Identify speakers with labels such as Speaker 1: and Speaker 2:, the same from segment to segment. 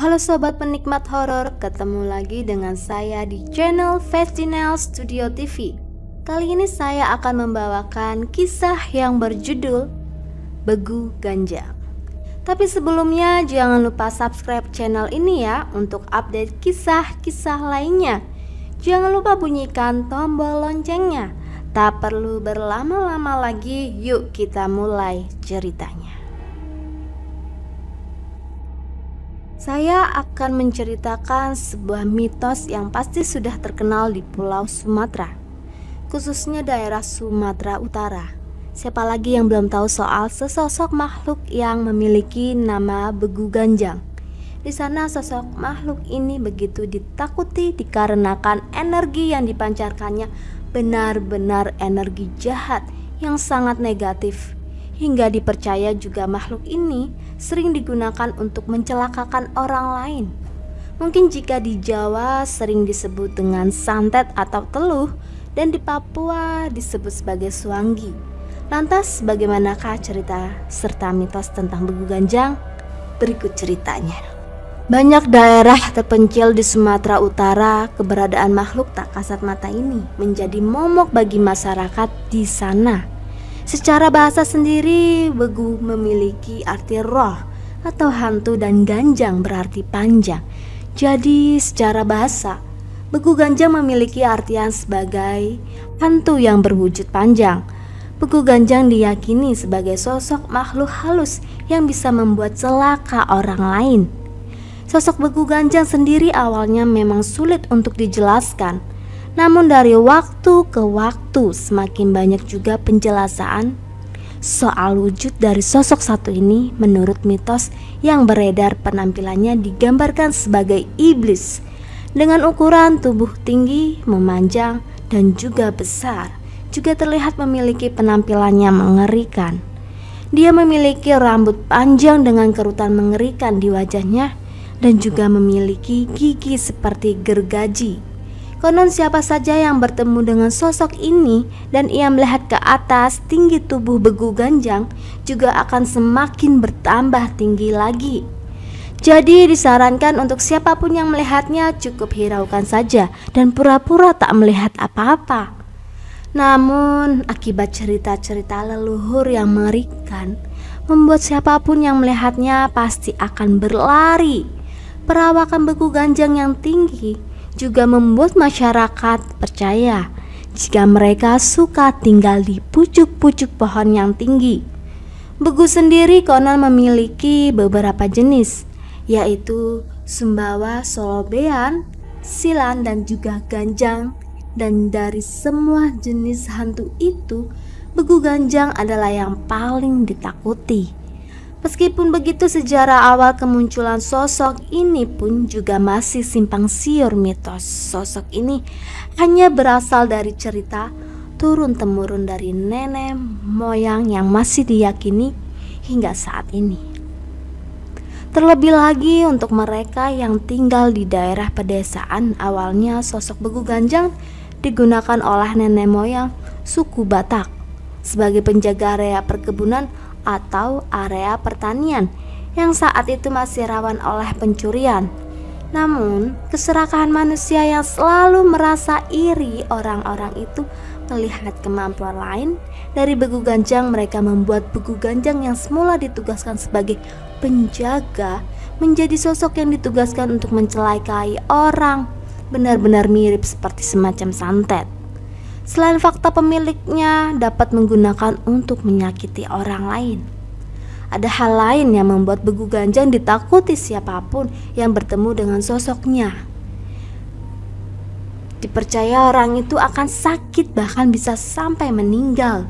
Speaker 1: Halo sobat penikmat horor, ketemu lagi dengan saya di channel Festinel Studio TV. Kali ini saya akan membawakan kisah yang berjudul Begu Ganjang. Tapi sebelumnya jangan lupa subscribe channel ini ya untuk update kisah-kisah lainnya. Jangan lupa bunyikan tombol loncengnya. Tak perlu berlama-lama lagi, yuk kita mulai ceritanya. Saya akan menceritakan sebuah mitos yang pasti sudah terkenal di Pulau Sumatera, khususnya daerah Sumatera Utara. Siapa lagi yang belum tahu soal sesosok makhluk yang memiliki nama Begu Ganjang? Di sana sosok makhluk ini begitu ditakuti dikarenakan energi yang dipancarkannya benar-benar energi jahat yang sangat negatif. Hingga dipercaya juga makhluk ini sering digunakan untuk mencelakakan orang lain. Mungkin jika di Jawa sering disebut dengan santet atau teluh, dan di Papua disebut sebagai suanggi. Lantas bagaimanakah cerita serta mitos tentang Begu Ganjang? Berikut ceritanya. Banyak daerah terpencil di Sumatera Utara, keberadaan makhluk tak kasat mata ini menjadi momok bagi masyarakat di sana. Secara bahasa sendiri, begu memiliki arti roh atau hantu dan ganjang berarti panjang. Jadi secara bahasa, Begu Ganjang memiliki artian sebagai hantu yang berwujud panjang. Begu Ganjang diyakini sebagai sosok makhluk halus yang bisa membuat celaka orang lain. Sosok Begu Ganjang sendiri awalnya memang sulit untuk dijelaskan. Namun dari waktu ke waktu semakin banyak juga penjelasan soal wujud dari sosok satu ini. Menurut mitos yang beredar, penampilannya digambarkan sebagai iblis dengan ukuran tubuh tinggi, memanjang, dan juga besar. Juga terlihat memiliki penampilannya mengerikan. Dia memiliki rambut panjang dengan kerutan mengerikan di wajahnya dan juga memiliki gigi seperti gergaji. Konon siapa saja yang bertemu dengan sosok ini dan ia melihat ke atas, tinggi tubuh Begu Ganjang juga akan semakin bertambah tinggi lagi. Jadi disarankan untuk siapapun yang melihatnya cukup hiraukan saja dan pura-pura tak melihat apa-apa. Namun akibat cerita-cerita leluhur yang mengerikan membuat siapapun yang melihatnya pasti akan berlari. Perawakan Begu Ganjang yang tinggi juga membuat masyarakat percaya jika mereka suka tinggal di pucuk-pucuk pohon yang tinggi. Begu sendiri konon memiliki beberapa jenis, yaitu Sumbawa, Solobean, Silan, dan juga Ganjang. Dan dari semua jenis hantu itu, Begu Ganjang adalah yang paling ditakuti. Meskipun begitu, sejarah awal kemunculan sosok ini pun juga masih simpang siur mitos. Sosok ini hanya berasal dari cerita turun-temurun dari nenek moyang yang masih diyakini hingga saat ini. Terlebih lagi untuk mereka yang tinggal di daerah pedesaan, awalnya sosok Begu Ganjang digunakan oleh nenek moyang suku Batak sebagai penjaga area perkebunan atau area pertanian yang saat itu masih rawan oleh pencurian. Namun keserakahan manusia yang selalu merasa iri orang-orang itu melihat kemampuan lain dari Begu Ganjang. Mereka membuat Begu Ganjang yang semula ditugaskan sebagai penjaga menjadi sosok yang ditugaskan untuk mencelakai orang, benar-benar mirip seperti semacam santet. Selain fakta pemiliknya dapat menggunakan untuk menyakiti orang lain, ada hal lain yang membuat Begu Ganjang ditakuti siapapun yang bertemu dengan sosoknya. Dipercaya orang itu akan sakit, bahkan bisa sampai meninggal.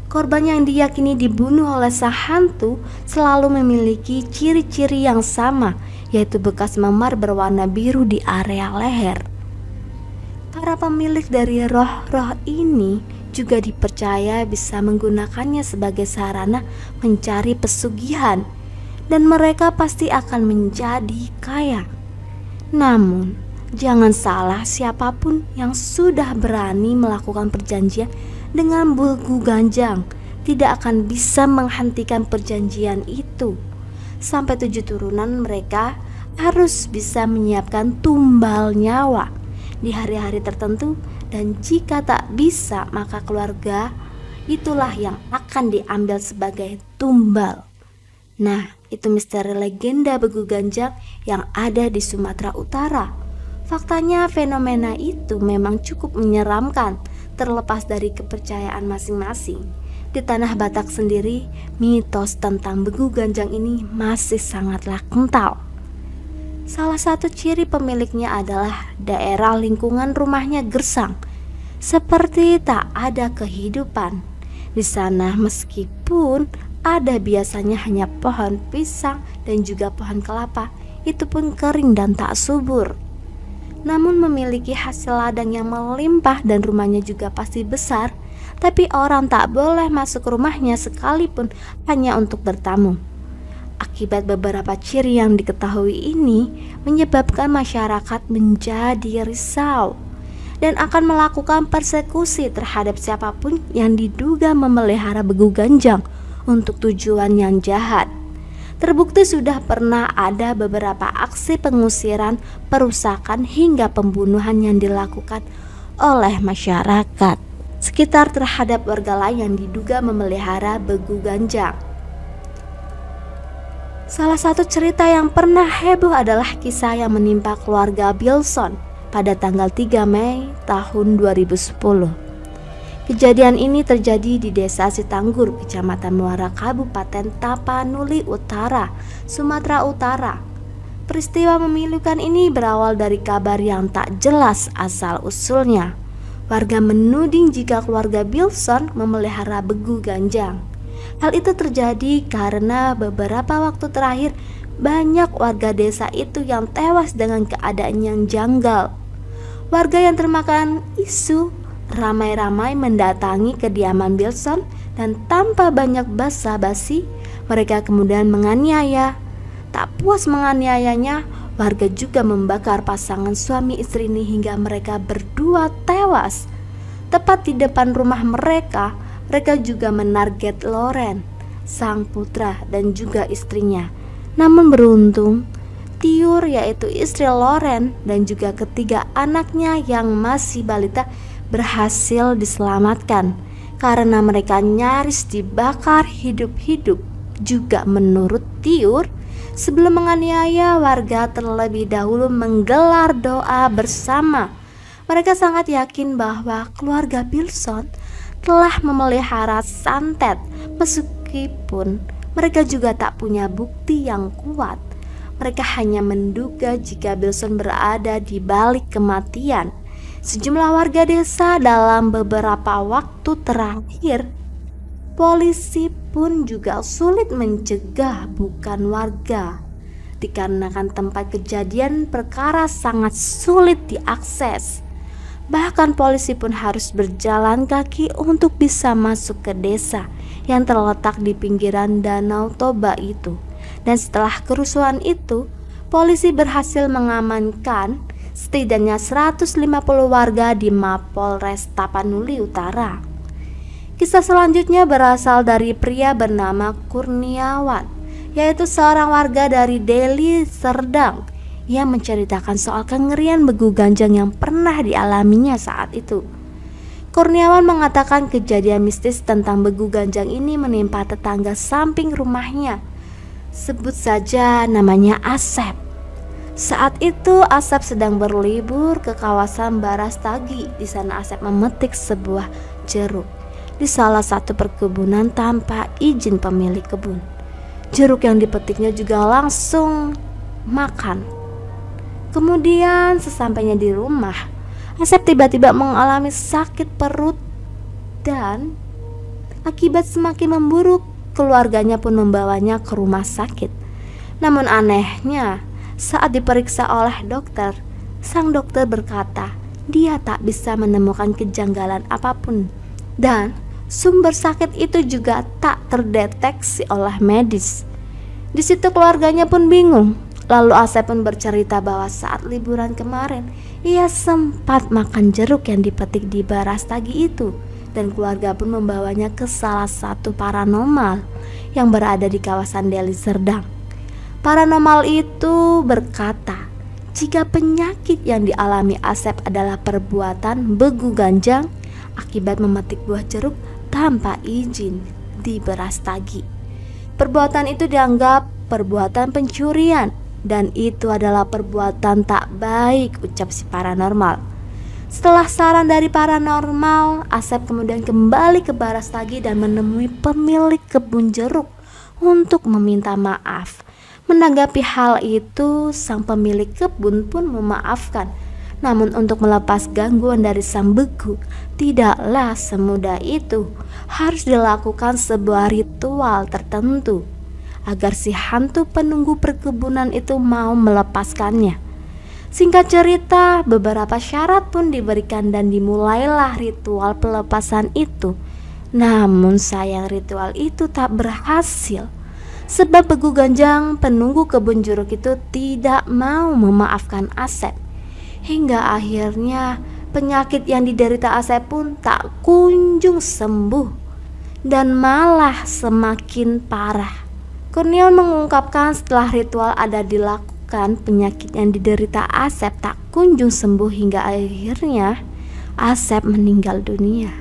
Speaker 1: Korban yang diyakini dibunuh oleh sang hantu selalu memiliki ciri-ciri yang sama, yaitu bekas memar berwarna biru di area leher. Para pemilik dari roh-roh ini juga dipercaya bisa menggunakannya sebagai sarana mencari pesugihan, dan mereka pasti akan menjadi kaya. Namun, jangan salah, siapapun yang sudah berani melakukan perjanjian dengan Begu Ganjang tidak akan bisa menghentikan perjanjian itu. Sampai 7 turunan mereka harus bisa menyiapkan tumbal nyawa di hari-hari tertentu, dan jika tak bisa maka keluarga itulah yang akan diambil sebagai tumbal. Nah, itu misteri legenda Begu Ganjang yang ada di Sumatera Utara. Faktanya fenomena itu memang cukup menyeramkan, terlepas dari kepercayaan masing-masing. Di tanah Batak sendiri, mitos tentang Begu Ganjang ini masih sangatlah kental. Salah satu ciri pemiliknya adalah daerah lingkungan rumahnya gersang, seperti tak ada kehidupan di sana, meskipun ada biasanya hanya pohon pisang dan juga pohon kelapa, itu pun kering dan tak subur. Namun memiliki hasil ladang yang melimpah dan rumahnya juga pasti besar, tapi orang tak boleh masuk rumahnya sekalipun hanya untuk bertamu. Akibat beberapa ciri yang diketahui ini menyebabkan masyarakat menjadi risau dan akan melakukan persekusi terhadap siapapun yang diduga memelihara Begu Ganjang untuk tujuan yang jahat. Terbukti sudah pernah ada beberapa aksi pengusiran, perusakan hingga pembunuhan yang dilakukan oleh masyarakat sekitar terhadap warga lain yang diduga memelihara Begu Ganjang. Salah satu cerita yang pernah heboh adalah kisah yang menimpa keluarga Bilson pada tanggal 3 Mei tahun 2010. Kejadian ini terjadi di Desa Sitanggur, Kecamatan Muara, Kabupaten Tapanuli Utara, Sumatera Utara. Peristiwa memilukan ini berawal dari kabar yang tak jelas asal-usulnya. Warga menuding jika keluarga Bilson memelihara Begu Ganjang. Hal itu terjadi karena beberapa waktu terakhir banyak warga desa itu yang tewas dengan keadaan yang janggal. Warga yang termakan isu ramai-ramai mendatangi kediaman Bilson dan tanpa banyak basa-basi mereka kemudian menganiaya. Tak puas menganiayanya, warga juga membakar pasangan suami istri ini hingga mereka berdua tewas. Tepat di depan rumah mereka, mereka juga menarget Loren, sang putra dan juga istrinya. Namun beruntung, Tiur yaitu istri Loren dan juga ketiga anaknya yang masih balita berhasil diselamatkan karena mereka nyaris dibakar hidup-hidup. Juga menurut Tiur, sebelum menganiaya, warga terlebih dahulu menggelar doa bersama. Mereka sangat yakin bahwa keluarga Bilson telah memelihara santet, meskipun mereka juga tak punya bukti yang kuat. Mereka hanya menduga jika Bilson berada di balik kematian sejumlah warga desa dalam beberapa waktu terakhir. Polisi pun juga sulit mencegah bukan warga, dikarenakan tempat kejadian perkara sangat sulit diakses. Bahkan polisi pun harus berjalan kaki untuk bisa masuk ke desa yang terletak di pinggiran Danau Toba itu. Dan setelah kerusuhan itu, polisi berhasil mengamankan setidaknya 150 warga di Mapolres Tapanuli Utara. Kisah selanjutnya berasal dari pria bernama Kurniawan, yaitu seorang warga dari Deli Serdang. Ia menceritakan soal kengerian Begu Ganjang yang pernah dialaminya saat itu. Kurniawan mengatakan kejadian mistis tentang Begu Ganjang ini menimpa tetangga samping rumahnya. Sebut saja namanya Asep. Saat itu Asep sedang berlibur ke kawasan Barastagi. Di sana Asep memetik sebuah jeruk di salah satu perkebunan tanpa izin pemilik kebun. Jeruk yang dipetiknya juga langsung makan. Kemudian sesampainya di rumah, Asep tiba-tiba mengalami sakit perut dan akibat semakin memburuk, keluarganya pun membawanya ke rumah sakit. Namun anehnya, saat diperiksa oleh dokter, sang dokter berkata dia tak bisa menemukan kejanggalan apapun dan sumber sakit itu juga tak terdeteksi oleh medis. Di situ keluarganya pun bingung. Lalu Asep pun bercerita bahwa saat liburan kemarin ia sempat makan jeruk yang dipetik di Barastagi itu, dan keluarga pun membawanya ke salah satu paranormal yang berada di kawasan Deli Serdang. Paranormal itu berkata, jika penyakit yang dialami Asep adalah perbuatan begu ganjang akibat memetik buah jeruk tanpa izin di Brastagi. Perbuatan itu dianggap perbuatan pencurian dan itu adalah perbuatan tak baik, ucap si paranormal. Setelah saran dari paranormal, Asep kemudian kembali ke Brastagi dan menemui pemilik kebun jeruk untuk meminta maaf. Menanggapi hal itu, sang pemilik kebun pun memaafkan. Namun untuk melepas gangguan dari sang begu tidaklah semudah itu. Harus dilakukan sebuah ritual tertentu agar si hantu penunggu perkebunan itu mau melepaskannya. Singkat cerita, beberapa syarat pun diberikan dan dimulailah ritual pelepasan itu. Namun sayang ritual itu tak berhasil. Sebab begu ganjang penunggu kebun jeruk itu tidak mau memaafkan Asep. Hingga akhirnya penyakit yang diderita Asep pun tak kunjung sembuh dan malah semakin parah. Kurniawan mengungkapkan setelah ritual ada dilakukan, penyakit yang diderita Asep tak kunjung sembuh hingga akhirnya Asep meninggal dunia.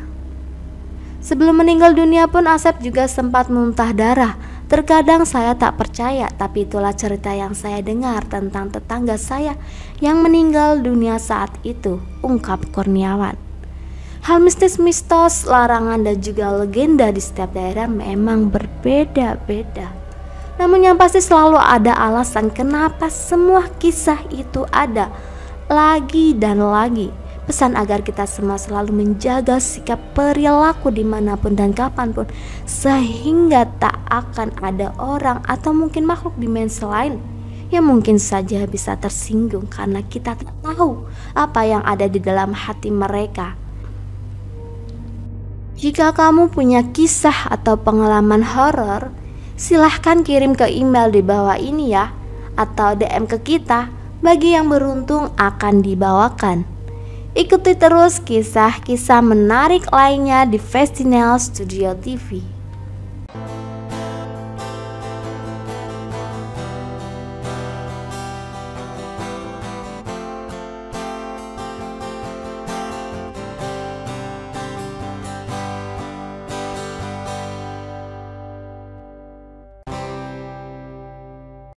Speaker 1: Sebelum meninggal dunia pun Asep juga sempat muntah darah. Terkadang saya tak percaya, tapi itulah cerita yang saya dengar tentang tetangga saya yang meninggal dunia saat itu, ungkap Kurniawan. Hal mistis-mistos, larangan dan juga legenda di setiap daerah memang berbeda-beda. Namun yang pasti selalu ada alasan kenapa semua kisah itu ada lagi dan lagi. Pesan agar kita semua selalu menjaga sikap perilaku dimanapun dan kapanpun, sehingga tak akan ada orang atau mungkin makhluk dimensi lain yang mungkin saja bisa tersinggung karena kita tak tahu apa yang ada di dalam hati mereka. Jika kamu punya kisah atau pengalaman horor, silahkan kirim ke email di bawah ini ya, atau DM ke kita. Bagi yang beruntung akan dibawakan. Ikuti terus kisah-kisah menarik lainnya di Festinel Studio TV.